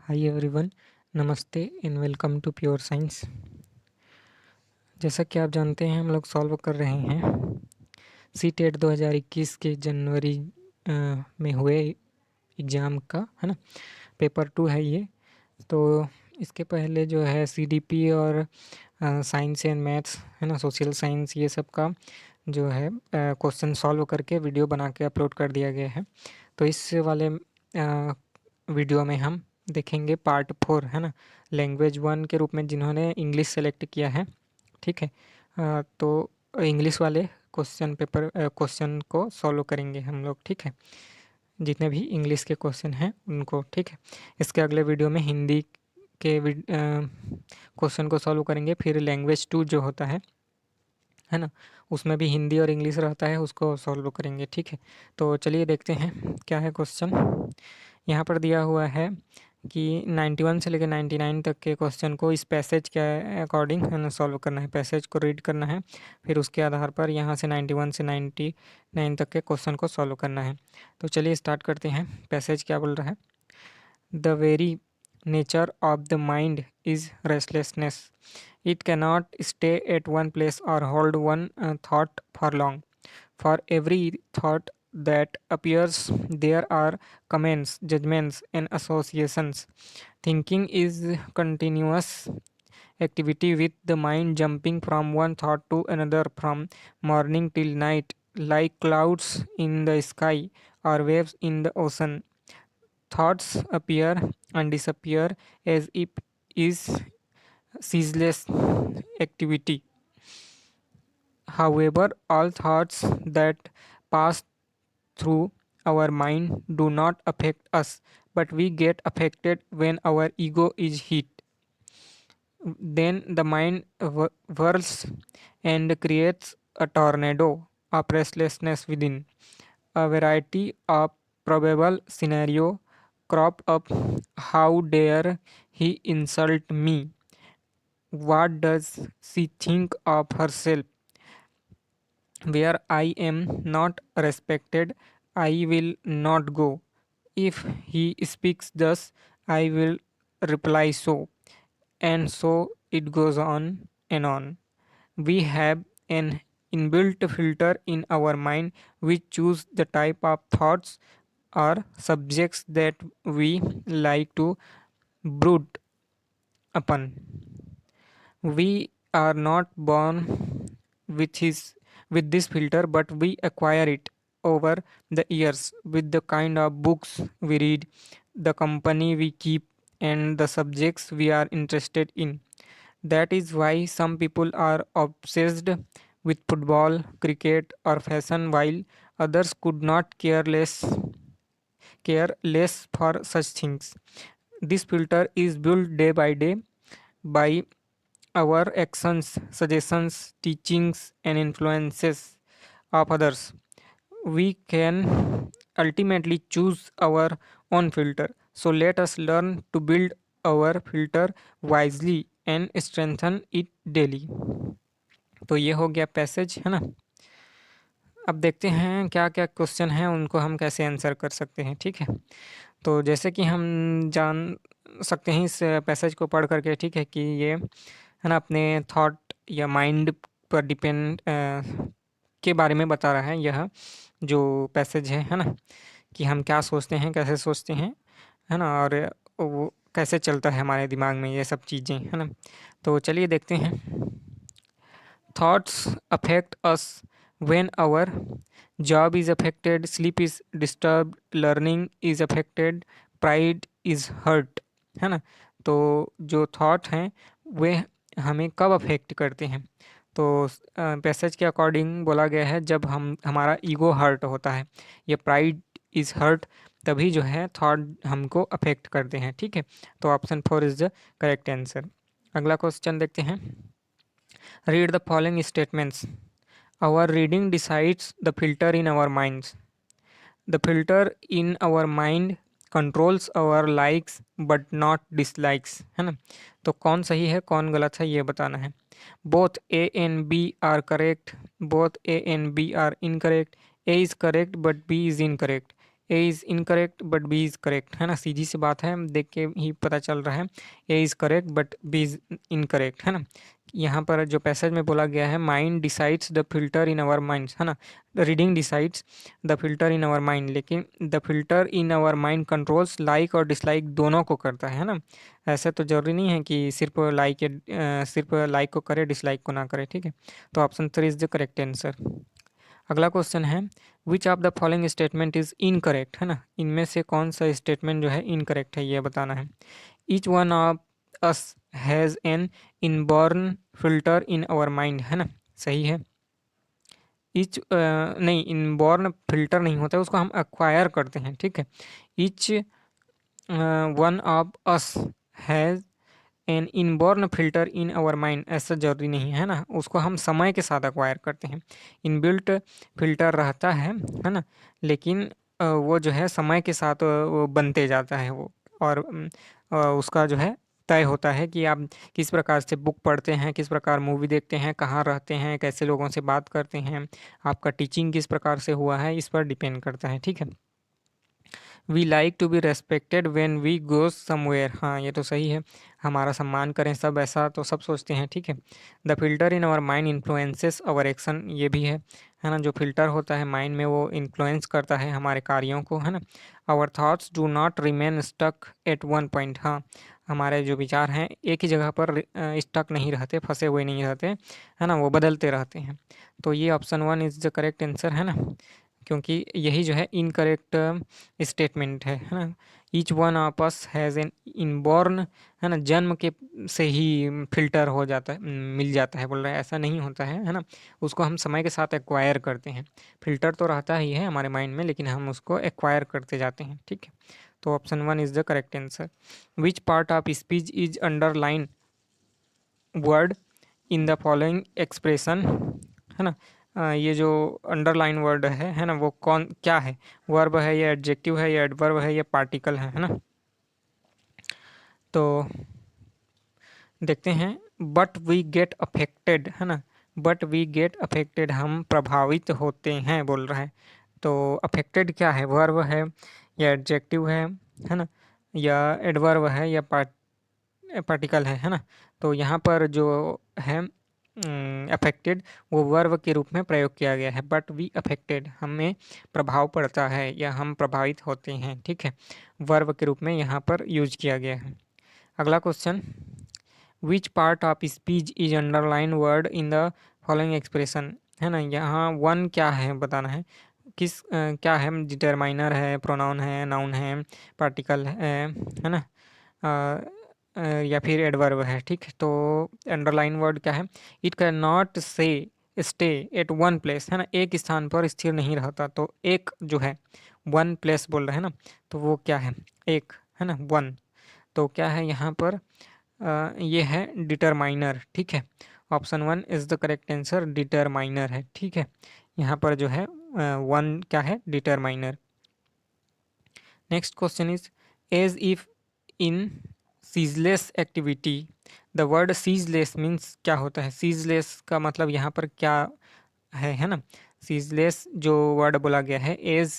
हाय everyone, नमस्ते and welcome to pure science. जैसा कि आप जानते हैं, हम लोग सॉल्व कर रहे हैं सी टेट 2021 के जनवरी में हुए एग्ज़ाम का, है ना। पेपर 2 है ये। तो इसके पहले जो है सीडीपी और साइंस एंड मैथ्स, है ना, सोशल साइंस, ये सब का जो है क्वेश्चन सॉल्व करके वीडियो बना के अपलोड कर दिया गया है। तो इस वाले वीडियो में हम देखेंगे पार्ट 4, है ना, लैंग्वेज 1 के रूप में जिन्होंने इंग्लिश सेलेक्ट किया है। ठीक है। तो इंग्लिश वाले क्वेश्चन को सॉल्व करेंगे हम लोग। ठीक है, जितने भी इंग्लिश के क्वेश्चन हैं उनको। ठीक है, इसके अगले वीडियो में हिंदी के क्वेश्चन को सॉल्व करेंगे। फिर लैंग्वेज 2 जो होता है ना, उसमें भी हिंदी और इंग्लिश रहता है, उसको सॉल्व करेंगे। ठीक है, तो चलिए देखते हैं क्या है क्वेश्चन। यहाँ पर दिया हुआ है कि 91 से लेकर 99 तक के क्वेश्चन को इस पैसेज के अकॉर्डिंग, है ना, सॉल्व करना है। पैसेज को रीड करना है, फिर उसके आधार पर यहाँ से 91 से 99 तक के क्वेश्चन को सॉल्व करना है। तो चलिए स्टार्ट करते हैं। पैसेज क्या बोल रहा है? The very nature of the mind is restlessness. It cannot stay at one place or hold one thought for long. For every thought that appears, there are comments, judgments, and associations. Thinking is continuous activity with the mind jumping from one thought to another from morning till night, like clouds in the sky or waves in the ocean. Thoughts appear and disappear as if is ceaseless activity. However, all thoughts that pass through our mind do not affect us, but we get affected when our ego is hit. Then the mind whirls and creates a tornado of restlessness within. A variety of probable scenario crop up. How dare he insult me? What does she think of herself? Where I am not respected, I will not go. If he speaks thus, I will reply so. And so it goes on and on. We have an inbuilt filter in our mind which choose the type of thoughts or subjects that we like to brood upon. We are not born with his with this filter, but we acquire it over the years with the kind of books we read, the company we keep, and the subjects we are interested in. That is why some people are obsessed with football, cricket, or fashion, while others could not care less for such things. This filter is built day by day by our actions, suggestions, teachings, and influences of others. We can ultimately choose our own filter. So let us learn to build our filter wisely and strengthen it daily. तो ये हो गया passage, है ना। अब देखते हैं क्या क्या क्वेश्चन हैं, उनको हम कैसे आंसर कर सकते हैं। ठीक है, तो जैसे कि हम जान सकते हैं इस पैसेज को पढ़ करके, ठीक है, कि ये, है ना, अपने थॉट या माइंड पर डिपेंड के बारे में बता रहा है यह जो पैसेज है ना, कि हम क्या सोचते हैं, कैसे सोचते हैं, है ना, और वो कैसे चलता है हमारे दिमाग में ये सब चीज़ें, है ना। तो चलिए देखते हैं। Thoughts affect us when our job is affected, sleep is disturb, learning is affected, pride is hurt, है ना। तो जो थॉट हैं वे हमें कब अफेक्ट करते हैं? तो पैसेज के अकॉर्डिंग बोला गया है जब हमारा ईगो हर्ट होता है, ये प्राइड इज़ हर्ट, तभी जो है थॉट हमको अफेक्ट करते हैं। ठीक है, तो option 4 is the correct answer. अगला क्वेश्चन देखते हैं। Read the following statements. Our reading decides the filter in our minds. The filter in our mind controls our likes but not dislikes, है ना। तो कौन सही है कौन गलत है ये बताना है। Both A and B are correct, both A and B are incorrect, A is correct but B is incorrect, A is incorrect but B is correct, है ना, सीधी सी बात है, देख के ही पता चल रहा है। A is correct but B is incorrect, है ना। यहाँ पर जो पैसेज में बोला गया है, mind decides the filter in our minds, है ना, reading decides the filter in our mind, लेकिन the filter in our mind controls like और डिसलाइक दोनों को करता है ना। ऐसा तो जरूरी नहीं है कि सिर्फ लाइक को करे, डिसलाइक को ना करे, ठीक है। तो option 3 is the correct answer. अगला क्वेश्चन है, which of the following statement is incorrect, है ना, इनमें से कौन सा स्टेटमेंट जो है इनकरेक्ट है, ये बताना है। Each one of us has an inborn filter in our mind, है ना, सही है। नहीं, इनबॉर्न फिल्टर नहीं होता है, उसको हम एक्वायर करते हैं, ठीक है। Each one of us has an inborn filter in our mind, ऐसा जरूरी नहीं है ना, उसको हम समय के साथ एक्वायर करते हैं। इनबिल्ट फिल्टर रहता है ना, लेकिन वो जो है समय के साथ वो बनते जाता है वो, और उसका जो है तय होता है कि आप किस प्रकार से बुक पढ़ते हैं, किस प्रकार मूवी देखते हैं, कहाँ रहते हैं, कैसे लोगों से बात करते हैं, आपका टीचिंग किस प्रकार से हुआ है, इस पर डिपेंड करता है, ठीक है। We like to be respected when we go somewhere, हाँ ये तो सही है, हमारा सम्मान करें सब, ऐसा तो सब सोचते हैं, ठीक है। The filter in our mind influences our action, ये भी है ना, जो फिल्टर होता है माइंड में वो इन्फ्लुएंस करता है हमारे कार्यों को, है ना। Our thoughts do not remain stuck at one point, हाँ हमारे जो विचार हैं एक ही जगह पर स्टक नहीं रहते, फंसे हुए नहीं रहते, है ना, वो बदलते रहते हैं। तो ये option 1 is the correct answer, है ना, क्योंकि यही जो है इनकरेक्ट स्टेटमेंट है ना। Each one of us has an inborn, है ना, जन्म के से ही फिल्टर हो जाता है, मिल जाता है, बोल रहा है ऐसा नहीं होता है ना, उसको हम समय के साथ एक्वायर करते हैं। फिल्टर तो रहता ही है हमारे माइंड में, लेकिन हम उसको एक्वायर करते जाते हैं, ठीक है। तो option 1 is the correct answer. Which part of speech is underline word in the following expression, है ना। ये जो अंडरलाइन वर्ड है ना, वो कौन क्या है, वर्ब है या एडजेक्टिव है या एडवर्ब है या पार्टिकल है ना। तो देखते हैं, बट वी गेट अफेक्टेड, है ना, बट वी गेट अफेक्टेड, हम प्रभावित होते हैं बोल रहा है। तो अफेक्टेड क्या है, वर्ब है या एडजेक्टिव है ना, या एडवर्ब है या पार्टिकल है ना। तो यहाँ पर जो है अफेक्टेड, वो वर्ब के रूप में प्रयोग किया गया है, बट वी अफेक्टेड, हमें प्रभाव पड़ता है या हम प्रभावित होते हैं, ठीक है, वर्ब के रूप में यहाँ पर यूज किया गया है। अगला question, which part of speech is underline word in the following expression, है ना, यहाँ वन क्या है बताना है, क्या है, डिटरमाइनर है, प्रोनाउन है, नाउन है, पार्टिकल है ना, या फिर एडवर्ब है, ठीक है। तो अंडरलाइन वर्ड क्या है, इट कैन नॉट से स्टे एट वन प्लेस, है ना, एक स्थान पर स्थिर नहीं रहता, तो एक जो है वन प्लेस बोल रहे हैं ना, तो वो क्या है, एक, है ना, वन। तो क्या है यहाँ पर, ये है डिटरमाइनर, ठीक है। Option 1 is the correct answer, determiner है, ठीक है। यहाँ पर जो है वन क्या है, determiner. Next question is, as if in ceaseless activity, the word ceaseless means क्या होता है, सीजलेस का मतलब यहाँ पर क्या है ना। सीजलेस जो वर्ड बोला गया है, as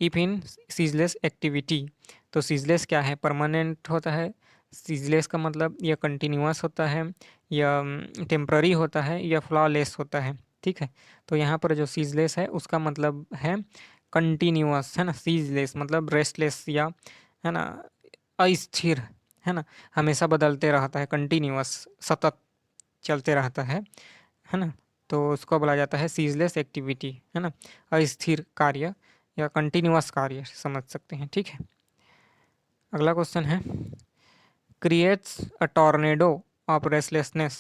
if in ceaseless activity, तो सीजलेस क्या है, परमानेंट होता है, सीजलेस का मतलब या कंटिन्यूअस होता है, या टेम्प्ररी होता है, या फ्लॉलेस होता है, ठीक है। तो यहाँ पर जो सीजलेस है उसका मतलब है कंटिन्यूअस, है ना, सीजलेस मतलब रेस्टलेस, या है ना अस्थिर, है ना, हमेशा बदलते रहता है, कंटिन्यूअस सतत चलते रहता है ना। तो उसको बोला जाता है सीजलेस एक्टिविटी, है ना, अस्थिर कार्य या कंटिन्यूअस कार्य समझ सकते हैं, ठीक है। अगला क्वेश्चन है, creates a tornado of restlessness,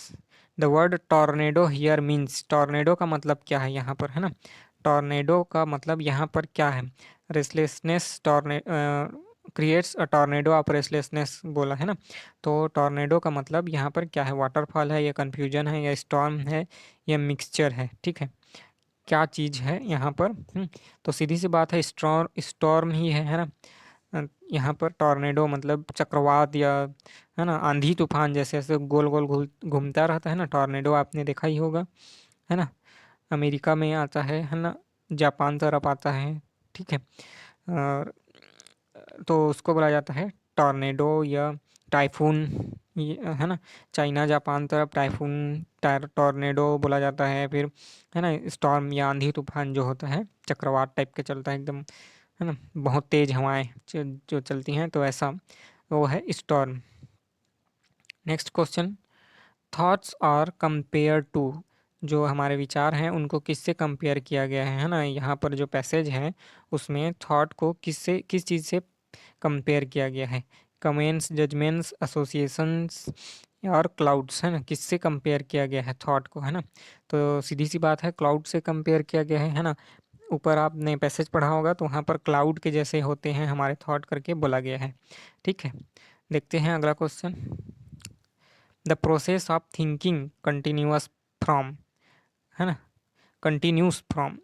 the word tornado here means, tornado का मतलब क्या है यहाँ पर, है ना, टॉर्नेडो का मतलब यहाँ पर क्या है, restlessness, creates a tornado of restlessness बोला है ना। तो टॉर्नेडो का मतलब यहाँ पर क्या है, वाटरफॉल है या कन्फ्यूजन है या स्टॉर्म है या मिक्सचर है, ठीक है, क्या चीज़ है यहाँ पर। तो सीधी सी बात है, स्टॉर्म ही है ना। यहाँ पर टॉर्नेडो मतलब चक्रवात, या है ना आंधी तूफान, जैसे ऐसे गोल गोल घूमता रहता है ना, टॉर्नेडो आपने देखा ही होगा, है ना, अमेरिका में आता है ना, जापान तरफ आता है, ठीक है। और तो उसको बोला जाता है टॉर्नेडो या टाइफून, ये है ना। चाइना जापान तरफ टाइफून टॉर्नेडो बोला जाता है। फिर है ना स्टॉर्म या आंधी तूफान जो होता है चक्रवात टाइप के चलता है एकदम, है ना, बहुत तेज हवाएं जो चलती हैं, तो ऐसा वो है storm. Next question, thoughts are compare to, जो हमारे विचार हैं उनको किससे कंपेयर किया गया है ना। यहाँ पर जो पैसेज है उसमें थॉट को किस चीज़ से कंपेयर किया गया है। कमेंट्स, जजमेंट्स, एसोसिएशंस और क्लाउड्स, है ना, किससे कंपेयर किया गया है थॉट को, है ना। तो सीधी सी बात है, क्लाउड से कंपेयर किया गया है ना। ऊपर आपने पैसेज पढ़ा होगा तो वहाँ पर क्लाउड के जैसे होते हैं हमारे थॉट करके बोला गया है। ठीक है, देखते हैं अगला question. The process of thinking continuous from, है ना, कंटिन्यूस फ्रॉम,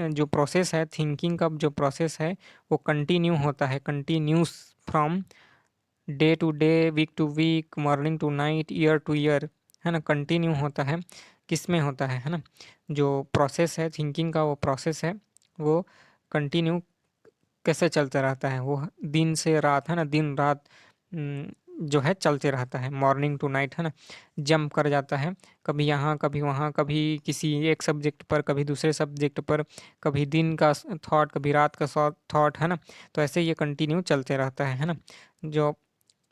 जो प्रोसेस है थिंकिंग का, जो प्रोसेस है वो कंटिन्यू होता है, continuous from day to day, week to week, morning to night, year to year, है ना, कंटिन्यू होता है। किस में होता है ना, जो प्रोसेस है थिंकिंग का वो प्रोसेस है वो कंटिन्यू कैसे चलता रहता है, वो दिन से रात, है ना, दिन रात जो है चलते रहता है, मॉर्निंग टू नाइट, है ना, जंप कर जाता है, कभी यहाँ कभी वहाँ, कभी किसी एक सब्जेक्ट पर, कभी दूसरे सब्जेक्ट पर, कभी दिन का थॉट, कभी रात का थॉट, है ना। तो ऐसे ये कंटिन्यू चलते रहता है ना। जो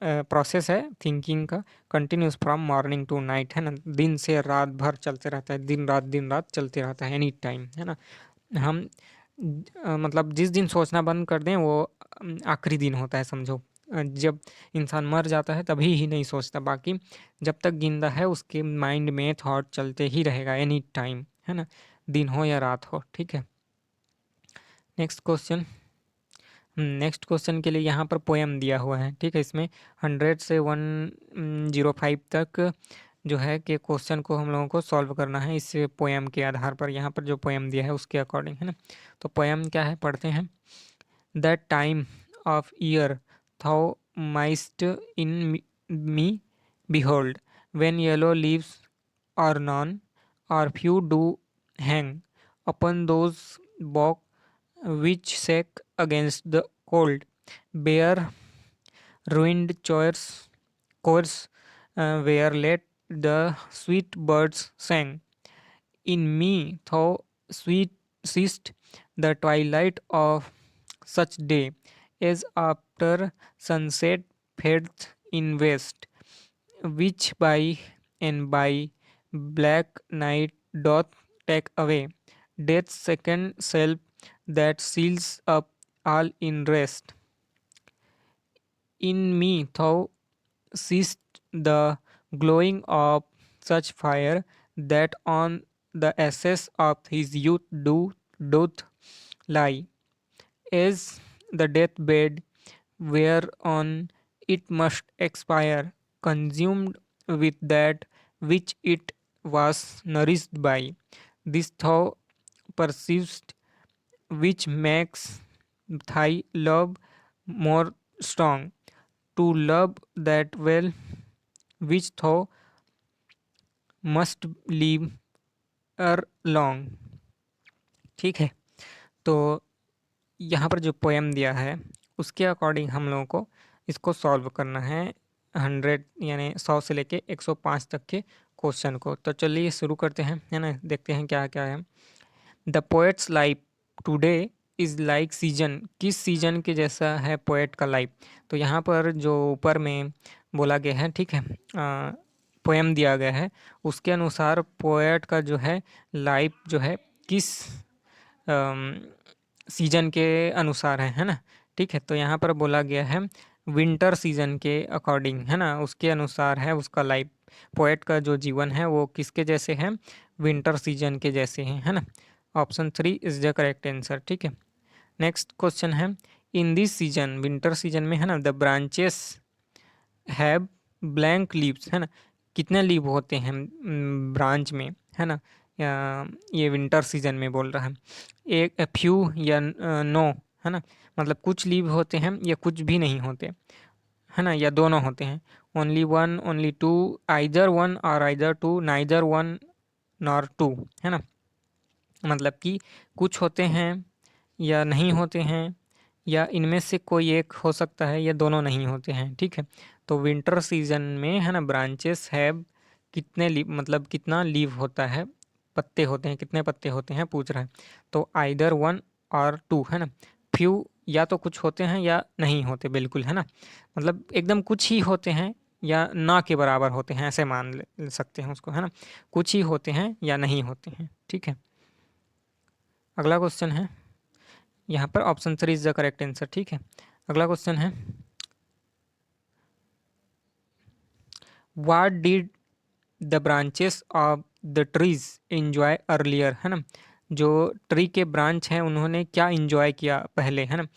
प्रोसेस है थिंकिंग का continuous from morning to night, है ना, दिन से रात भर चलते रहता है, दिन रात चलते रहता है, एनी टाइम, है ना। हम मतलब जिस दिन सोचना बंद कर दें वो आखिरी दिन होता है समझो। जब इंसान मर जाता है तभी ही नहीं सोचता, बाकी जब तक जिंदा है उसके माइंड में थॉट चलते ही रहेगा एनी टाइम, है ना, दिन हो या रात हो। ठीक है, नेक्स्ट क्वेश्चन। नेक्स्ट क्वेश्चन के लिए यहाँ पर पोएम दिया हुआ है। ठीक है, इसमें 100 से 105 तक जो है कि क्वेश्चन को हम लोगों को सॉल्व करना है इस पोएम के आधार पर, यहाँ पर जो पोएम दिया है उसके अकॉर्डिंग, है ना। तो पोएम क्या है पढ़ते हैं। The time of year thou mayst in me behold, when yellow leaves are none, or few do hang upon those boughs which shake against the cold, bare ruined course where let the sweet birds sang. In me thou sweet seest the twilight of such day, as after sunset fades in west, which by and by black night doth take away death's second self that seals up all in rest. In me thou seest the glowing of such fire that on the ashes of his youth doth lie, as the deathbed whereon it must expire, consumed with that which it was nourished by. This thou perceivest, which makes thy love more strong, to love that well which thou must leave ere long। ठीक है, तो यहाँ पर जो poem दिया है उसके according हम लोगों को इसको सॉल्व करना है 100 यानी 100 से लेके 105 तक के क्वेश्चन को। तो चलिए शुरू करते हैं, है ना, देखते हैं क्या क्या है। The poets life today is like season, किस सीजन के जैसा है पोएट का लाइफ। तो यहाँ पर जो ऊपर में बोला गया है, ठीक है, पोएम दिया गया है उसके अनुसार पोएट का जो है लाइफ जो है किस सीजन के अनुसार है ना। ठीक है, तो यहाँ पर बोला गया है विंटर सीजन के अकॉर्डिंग, है ना, उसके अनुसार है उसका लाइफ। पोएट का जो जीवन है वो किसके जैसे है, विंटर सीजन के जैसे हैं, है ना। Option 3 is the correct answer. ठीक है, नेक्स्ट क्वेश्चन है in this season, winter season में, है ना, the branches have blank leaves, है ना, कितने लीव होते हैं ब्रांच में, है ना, ये विंटर सीजन में बोल रहा है। एक फ्यू या नो, है ना, मतलब कुछ लीव होते हैं या कुछ भी नहीं होते, है ना, या दोनों होते हैं। Only one, only two, either one और either two, neither one nor two, है ना, मतलब कि कुछ होते हैं या नहीं होते हैं या इनमें से कोई एक हो सकता है, या दोनों नहीं होते हैं। ठीक है, तो विंटर सीजन में है ना ब्रांचेस हैव कितने लीव, मतलब कितना लीव होता है, पत्ते होते हैं, कितने पत्ते होते हैं पूछ रहा है। तो आइदर 1 और 2 है ना। फ्यू या तो कुछ होते हैं या नहीं होते बिल्कुल, है ना, मतलब एकदम कुछ ही होते हैं या ना के बराबर होते हैं, ऐसे मान ले सकते हैं उसको, है ना। कुछ ही होते हैं या नहीं होते हैं। ठीक है, अगला क्वेश्चन है, यहाँ पर option 3 is the correct answer. ठीक है, अगला क्वेश्चन है, what did the branches of the trees enjoy earlier, है ना। जो ट्री के ब्रांच हैं उन्होंने क्या इंजॉय किया पहले, है ना।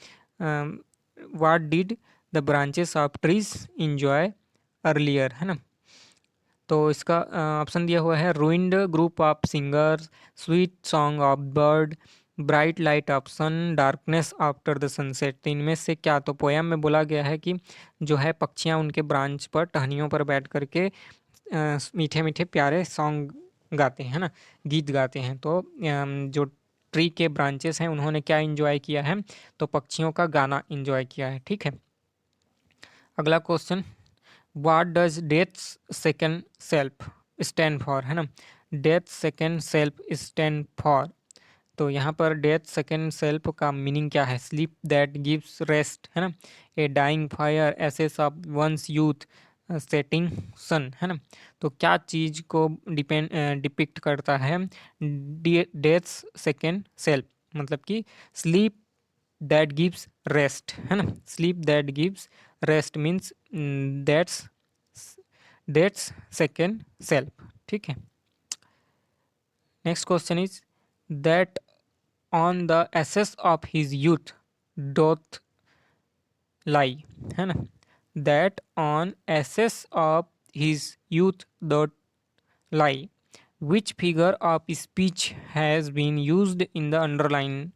What did the branches of trees enjoy earlier, है ना। तो इसका ऑप्शन दिया हुआ है, ruined group of singers, sweet song of bird, bright light of sun, darkness after the sunset. तो इनमें से क्या, तो पोयम में बोला गया है कि जो है पक्षियाँ उनके ब्रांच पर, टहनियों पर बैठ करके मीठे मीठे प्यारे सॉन्ग गाते हैं ना, गीत गाते हैं। तो जो ट्री के ब्रांचेस हैं उन्होंने क्या इंजॉय किया है, तो पक्षियों का गाना इंजॉय किया है। ठीक है, अगला question, what does death second self stand for, है ना। Death second self stand for, तो यहाँ पर डेथ सेकेंड सेल्फ का मीनिंग क्या है, स्लीप दैट गिव्स रेस्ट, है ना, a dying fire, ashes of one's youth, setting sun, है ना। तो क्या चीज़ को डिपिक्ट करता है डेथ सेकेंड सेल्फ, मतलब कि स्लीप दैट गिव्स रेस्ट, है ना। Sleep that gives rest means that's that's second self. ठीक है, next question is, that on the ashes of his youth doth lie, है ना। That on ashes of his youth doth lie, which figure of speech has been used in the underline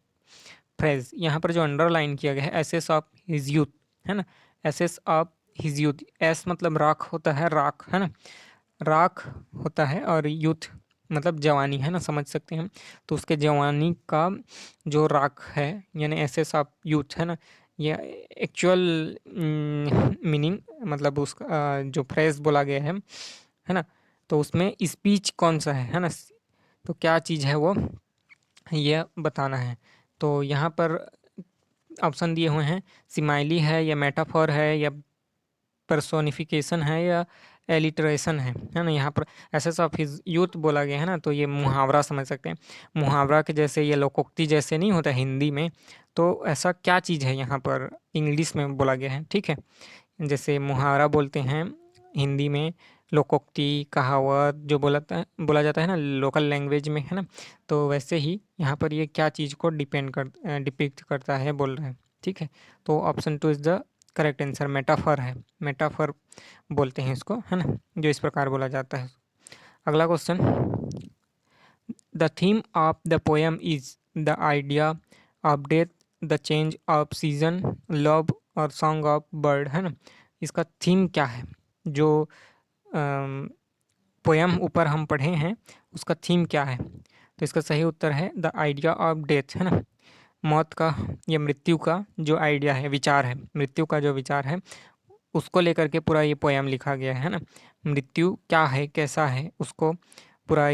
phrase. यहाँ पर जो underline किया गया है, assess of his youth, है ना, एसेस ऑफ हिज यूथ, एस मतलब राख होता है, राख, है ना, राख होता है, और यूथ मतलब जवानी, है ना, समझ सकते हैं हम। तो उसके जवानी का जो राख है, यानी एसेस ऑफ यूथ, है ना, ये एक्चुअल मीनिंग, मतलब उसका जो फ्रेज बोला गया है ना, तो उसमें स्पीच कौन सा है ना, तो क्या चीज़ है वो, ये बताना है। तो यहाँ पर ऑप्शन दिए हुए हैं, सिमाइली है या मेटाफोर है या पर्सोनिफिकेशन है या एलिटरेशन है ना। यहाँ पर एसेस ऑफ हिज यूथ बोला गया है ना, तो ये मुहावरा समझ सकते हैं, मुहावरा के जैसे, ये लोकोक्ति जैसे नहीं होता हिंदी में, तो ऐसा क्या चीज़ है यहाँ पर इंग्लिश में बोला गया है। ठीक है, जैसे मुहावरा बोलते हैं हिंदी में, लोकोक्ति कहावत जो बोला जाता है ना लोकल लैंग्वेज में, है ना, तो वैसे ही यहाँ पर ये क्या चीज़ को डिपिक्ट करता है बोल रहे हैं। ठीक है, तो option 2 is the correct answer, metaphor है, मेटाफर बोलते हैं इसको, है ना, जो इस प्रकार बोला जाता है। अगला question, the theme of the poem is the idea of death, the change off season, love और सॉन्ग ऑफ बर्ड, है ना। इसका थीम क्या है, जो पोएम ऊपर हम पढ़े हैं उसका थीम क्या है, तो इसका सही उत्तर है द आइडिया ऑफ डेथ, है ना, मौत का या मृत्यु का जो आइडिया है, विचार है, मृत्यु का जो विचार है उसको लेकर के पूरा ये पोएम लिखा गया है ना। मृत्यु क्या है, कैसा है, उसको पूरा